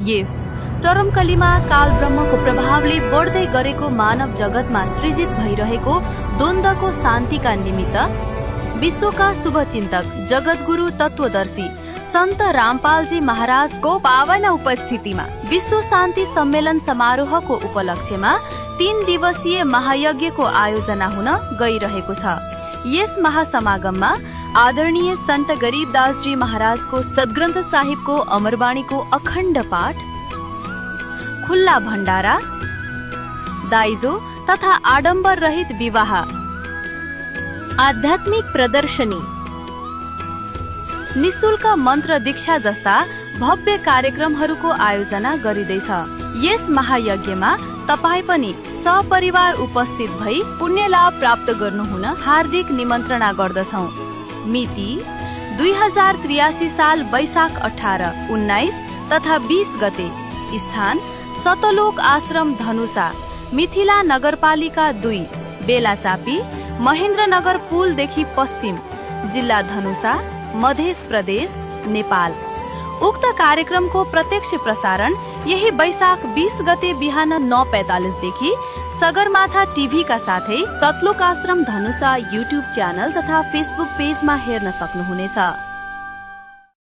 यस चरमकलीमा कालब्रह्मको प्रभावले बढ्दै गरेको मानव जगतमा सृजित भइरहेको द्वन्द्वको शान्तिका निमित्त विश्वका शुभचिन्तक जगतगुरु तत्वदर्शी सन्त रामपालजी महाराजको पावन उपस्थितिमा विश्व शान्ति सम्मेलन समारोहको उपलक्ष्यमा 3 दिवसीय महायज्ञको आयोजना हुन गइरहेको छ। यस महासमागममा आदरणीय सन्त गरीबदासजी महाराजको सद्ग्रन्थ साहिबको अमरवाणीको अखण्ड पाठ, खुल्ला भण्डारा, दाइजो तथा आडम्बर रहित विवाह, आध्यात्मिक प्रदर्शनी, निशुल्क मन्त्र दीक्षा जस्ता भव्य कार्यक्रमहरूको आयोजना गरिँदैछ। यस महायज्ञमा तपाई पनि सपरिवार उपस्थित भई पुण्य लाभ प्राप्त गर्नुहुन हार्दिक निमन्त्रणा गर्दछौं। मिति 2083 साल वैशाख 18, 19 तथा 20 गते। स्थान सतलोक आश्रम धनुषा, मिथिला नगरपालिका 2, बेलाचापी, महेन्द्रनगर पुलदेखि पश्चिम, जिल्ला धनुषा, मध्य प्रदेश, नेपाल। उक्त कार्यक्रमको प्रत्यक्ष प्रसारण यही वैशाख 20 गते बिहान 9:45 देखि सगरमाथा टिभीका साथै सतलोक आश्रम धनुषा युट्युब च्यानल तथा फेसबुक पेजमा हेर्न सक्नुहुनेछ।